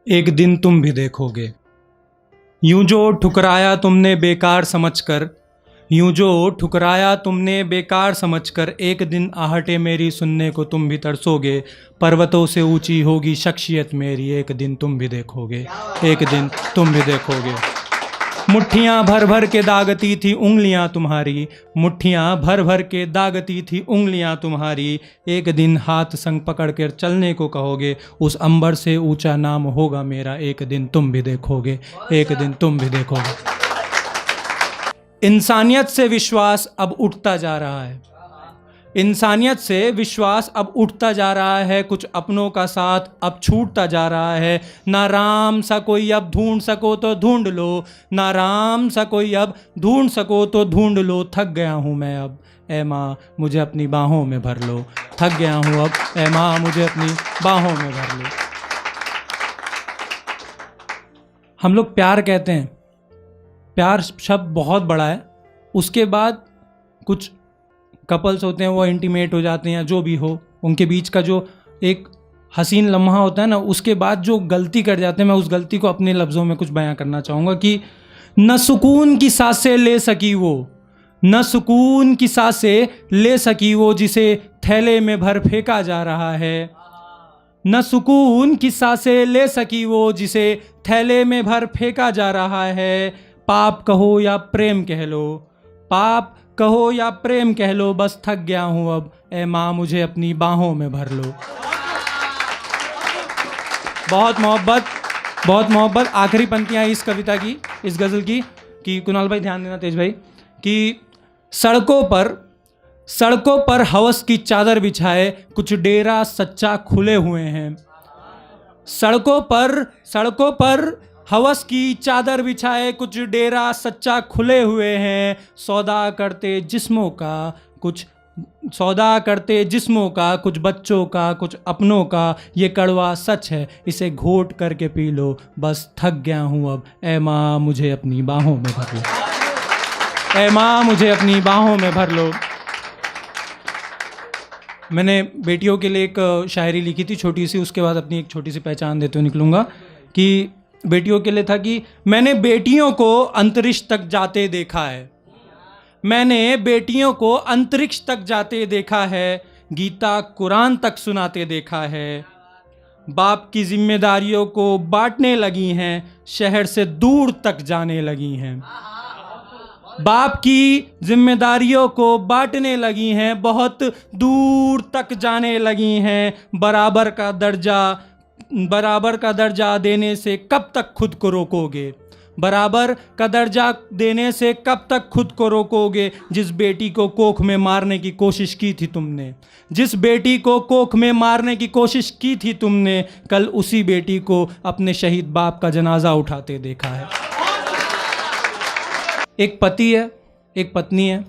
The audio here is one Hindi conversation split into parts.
एक दिन तुम भी देखोगे। यूं जो ठुकराया तुमने बेकार समझकर, यूं जो ठुकराया तुमने बेकार समझकर, एक दिन आहटे मेरी सुनने को तुम भी तरसोगे। पर्वतों से ऊंची होगी शख्सियत मेरी, एक दिन तुम भी देखोगे, एक दिन तुम भी देखोगे। मुट्ठियाँ भर भर के दागती थी उंगलियाँ तुम्हारी, मुट्ठियाँ भर भर के दागती थी उंगलियाँ तुम्हारी, एक दिन हाथ संग पकड़ कर चलने को कहोगे। उस अंबर से ऊंचा नाम होगा मेरा, एक दिन तुम भी देखोगे, एक दिन तुम भी देखोगे। इंसानियत से विश्वास अब उठता जा रहा है, इंसानियत से विश्वास अब उठता जा रहा है, कुछ अपनों का साथ अब छूटता जा रहा है। ना राम सा कोई अब ढूंढ सको तो ढूंढ लो, ना राम सा कोई अब ढूंढ सको तो ढूंढ लो। थक गया हूँ मैं अब, ऐ माँ मुझे अपनी बाहों में भर लो। थक गया हूँ अब, ऐ माँ मुझे अपनी बाहों में भर लो। हम लोग प्यार कहते हैं, प्यार शब्द बहुत बड़ा है। उसके बाद कुछ कपल्स होते हैं वो इंटीमेट हो जाते हैं या जो भी हो, उनके बीच का जो एक हसीन लम्हा होता है ना, उसके बाद जो गलती कर जाते हैं, मैं उस गलती को अपने लफ्ज़ों में कुछ बयां करना चाहूँगा कि न सुकून की सांसें ले सकी वो, न सुकून की सांसें ले सकी वो, जिसे थैले में भर फेंका जा रहा है। न सुकून की सांसें ले सकी वो, जिसे थैले में भर फेंका जा रहा है। पाप कहो या प्रेम कह लो, पाप कहो या प्रेम कह लो, बस थक गया हूँ अब, ऐ माँ मुझे अपनी बाहों में भर लो। बहुत मोहब्बत, बहुत मोहब्बत। आखिरी पंक्तियाँ इस कविता की, इस गज़ल की, कि कुणाल भाई ध्यान देना, तेज भाई, कि सड़कों पर हवस की चादर बिछाए, कुछ डेरा सच्चा खुले हुए हैं। सड़कों पर हवस की चादर बिछाए, कुछ डेरा सच्चा खुले हुए हैं। सौदा करते जिस्मों का कुछ बच्चों का, कुछ अपनों का, ये कड़वा सच है, इसे घोट करके पी लो। बस थक गया हूँ अब, ऐ माँ मुझे अपनी बाहों में भर लो, ऐ माँ मुझे अपनी बाहों में भर लो। मैंने बेटियों के लिए एक शायरी लिखी थी छोटी सी, उसके बाद अपनी एक छोटी सी पहचान देते हुए निकलूँगा। कि बेटियों के लिए था कि मैंने बेटियों को अंतरिक्ष तक जाते देखा है, मैंने बेटियों को अंतरिक्ष तक जाते देखा है, गीता कुरान तक सुनाते देखा है। बाप की जिम्मेदारियों को बांटने लगी हैं, शहर से दूर तक जाने लगी हैं। बाप की जिम्मेदारियों को बांटने लगी हैं, बहुत दूर तक जाने लगी हैं। बराबर का दर्जा देने से कब तक खुद को रोकोगे, बराबर का दर्जा देने से कब तक खुद को रोकोगे। जिस बेटी को कोख में मारने की कोशिश की थी तुमने, जिस बेटी को कोख में मारने की कोशिश की थी तुमने, कल उसी बेटी को अपने शहीद बाप का जनाजा उठाते देखा है। एक पति है, एक पत्नी है,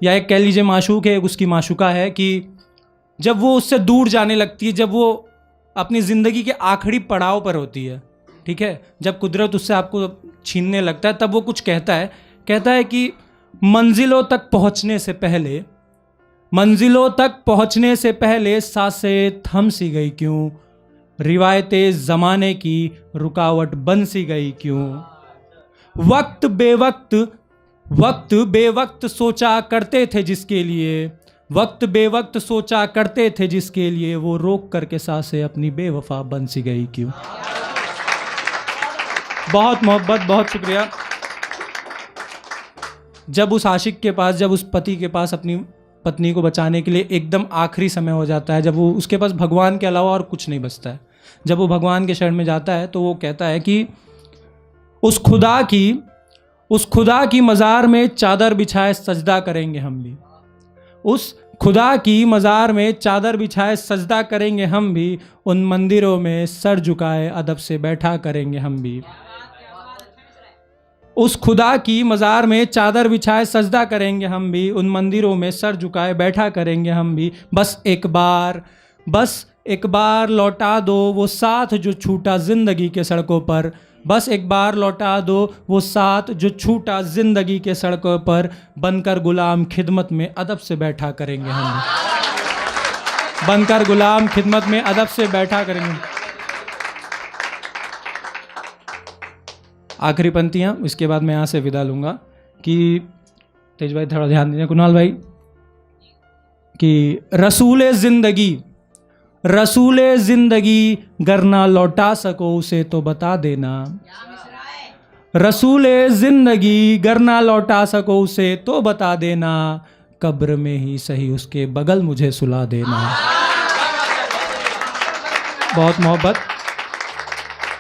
या एक कह लीजिए माशूक है, एक उसकी माशूका है, कि जब वो उससे दूर जाने लगती है, जब वो अपनी ज़िंदगी के आखिरी पड़ाव पर होती है, ठीक है, जब कुदरत उससे आपको छीनने लगता है, तब वो कुछ कहता है कि मंजिलों तक पहुंचने से पहले सांसें थम सी गई क्यों, रिवायतें ज़माने की रुकावट बन सी गई क्यों। वक्त बेवक्त सोचा करते थे जिसके लिए, वक्त बेवक्त सोचा करते थे जिसके लिए, वो रोक करके सांसें अपनी बेवफा बन सी गई क्यों। बहुत मोहब्बत, बहुत शुक्रिया। जब उस आशिक के पास, जब उस पति के पास अपनी पत्नी को बचाने के लिए एकदम आखिरी समय हो जाता है, जब वो उसके पास भगवान के अलावा और कुछ नहीं बचता है, जब वो भगवान के शरण में जाता है, तो वो कहता है कि उस खुदा की मज़ार में चादर बिछाए सजदा करेंगे हम भी, उस खुदा की मज़ार में चादर बिछाए सजदा करेंगे हम भी, उन मंदिरों में सर झुकाए अदब से बैठा करेंगे हम भी। उस खुदा की मज़ार में चादर बिछाए सजदा करेंगे हम भी, उन मंदिरों में सर झुकाए बैठा करेंगे हम भी। बस एक बार लौटा दो वो साथ जो छूटा ज़िंदगी के सड़कों पर, बस एक बार लौटा दो वो साथ जो छूटा ज़िंदगी के सड़कों पर, बनकर गुलाम खिदमत में अदब से बैठा करेंगे हम, बनकर गुलाम खिदमत में अदब से बैठा करेंगे। आखिरी पंक्तियाँ, इसके बाद मैं यहाँ से विदा लूँगा कि तेज भाई थोड़ा ध्यान दीजिए, कुणाल भाई, कि रसूले ज़िंदगी गर ना लौटा सको उसे तो बता देना। रसूले ज़िंदगी गर ना लौटा सको उसे तो बता देना, कब्र में ही सही उसके बगल मुझे सुला देना। बहुत मोहब्बत।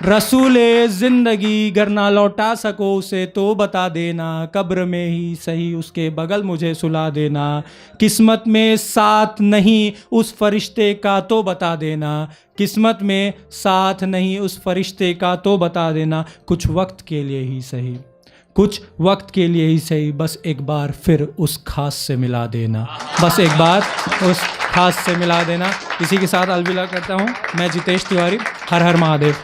रसूले ज़िंदगी गर ना लौटा सको उसे तो बता देना, कब्र में ही सही उसके बगल मुझे सुला देना। किस्मत में साथ नहीं उस फरिश्ते का तो बता देना, किस्मत में साथ नहीं उस फरिश्ते का तो बता देना। कुछ वक्त के लिए ही सही, कुछ वक्त के लिए ही सही, बस एक बार फिर उस खास से मिला देना, बस एक बार उस खास से मिला देना। इसी के साथ अलविदा करता हूँ मैं, जितेश तिवारी। हर हर महादेव।